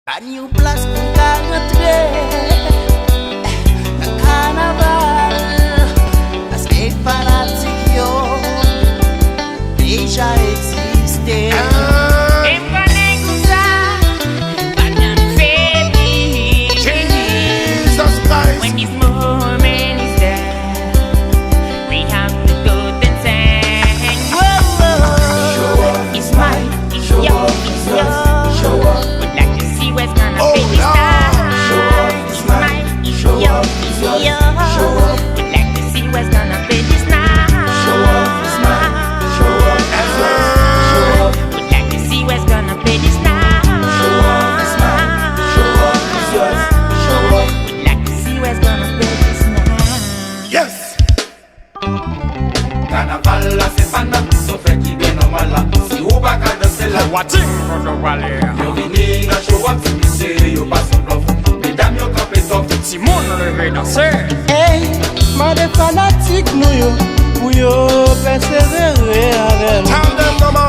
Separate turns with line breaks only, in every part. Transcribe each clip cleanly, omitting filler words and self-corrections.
Can you place pour qu'à rentrer a-Kanaval? Parce que fanatique yo déjà existé.
When this moment is there, we have to go and sing. Whoa, it's mine, it's yours, it's yours. Would like to see what's gonna be this time. It's mine, it's yours, it's yours. Would like to see what's gonna be this night. It's mine, would like to see what's gonna be this night.
Carnaval là c'est pas notre sauf qui vient normal là. Si ou pas qu'à danser là, yo vini dans show up si c'est yo pas son bluff. Mesdames yo campé top, si mon levé danser.
Hey, ma des fanatiques nous yo, pour yo persévérer avec nous.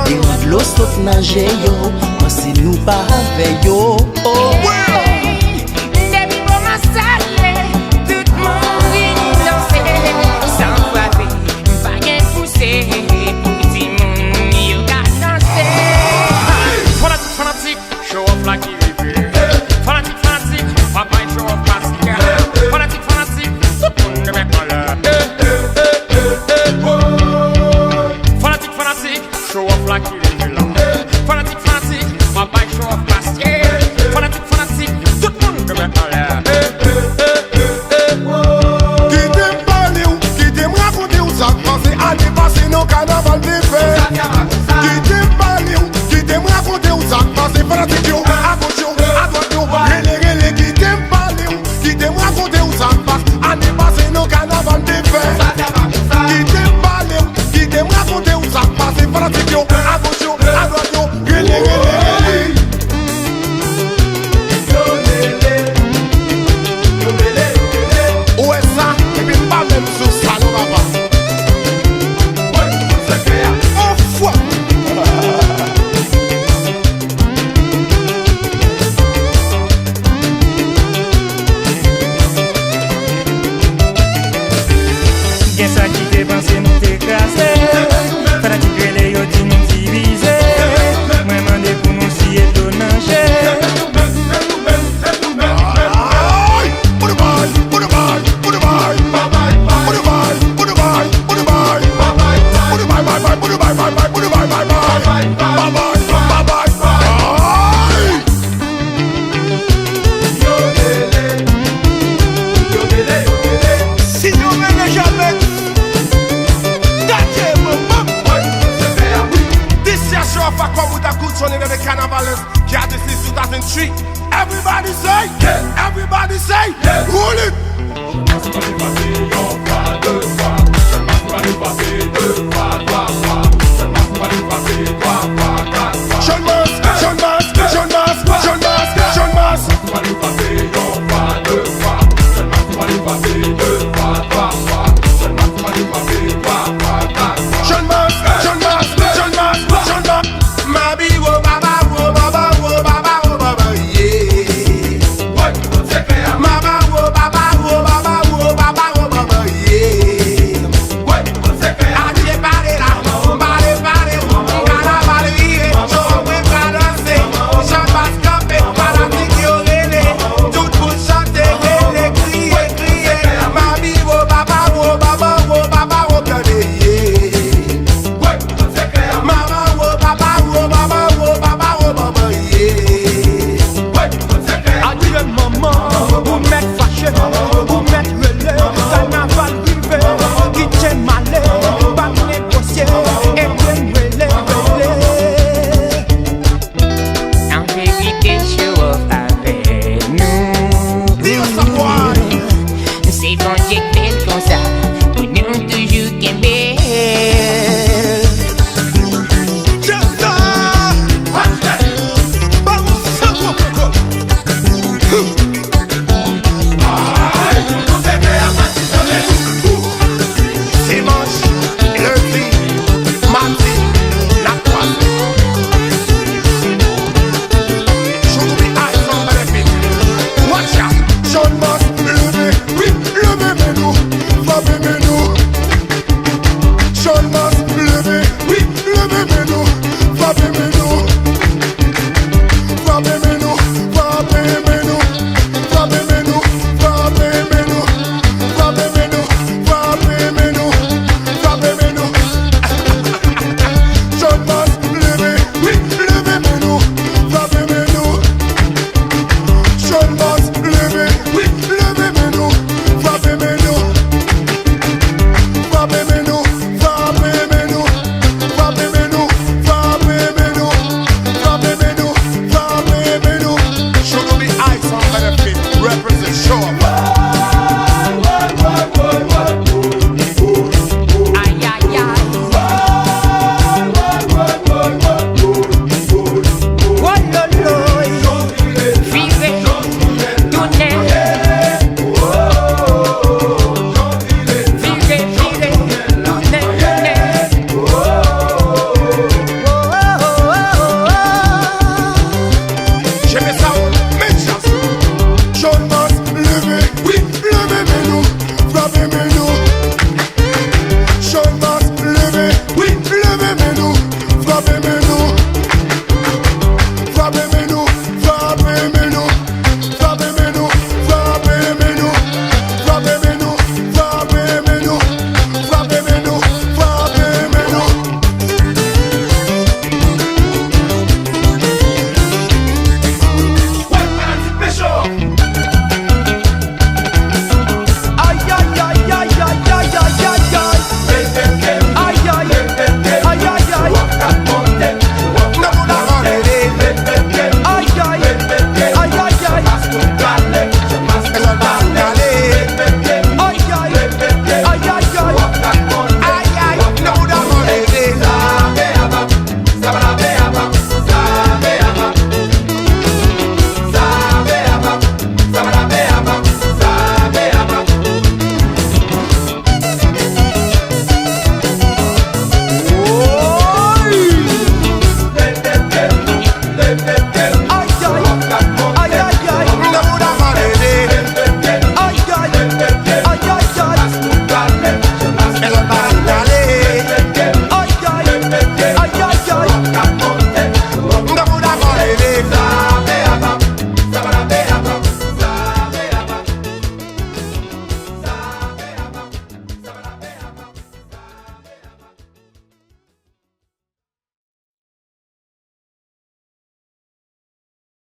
Et l'eau sauf nager yo, moi si nous pas avec yo.
Show off like il est fait. Fanatique, papa il show off plastique. Fanatique, tout le monde met en l'air. Fanatique, show off like il est fait là. Fanatique, papa il show off plastique. Fanatique, tout le monde met en l'air.
Qui t'aime parler ou qui t'aime raconter où ça passe année passée nos carnaval de fait. Qui t'aime parler ou qui t'aime raconter où ça passe fanatique yo, à gauche yo, à droite yo. Relé qui t'aime parler ou qui t'aime raconter où ça passe année passée nos carnaval de fait. Qui t'aime parler ou qui t'aime raconter où ça passe fanatique yo, à gauche yo, à droite yo. Relé. Où est ça? Et puis pas même sous ça nous va pas. Oh foi.
Qu'est-ce qui t'est pensé nous t'écraser? Fanatique les yo dit nous diviser. Moi mandé pour nous si étonnanger.
Everybody say, yeah. Everybody say, yeah. Roll it.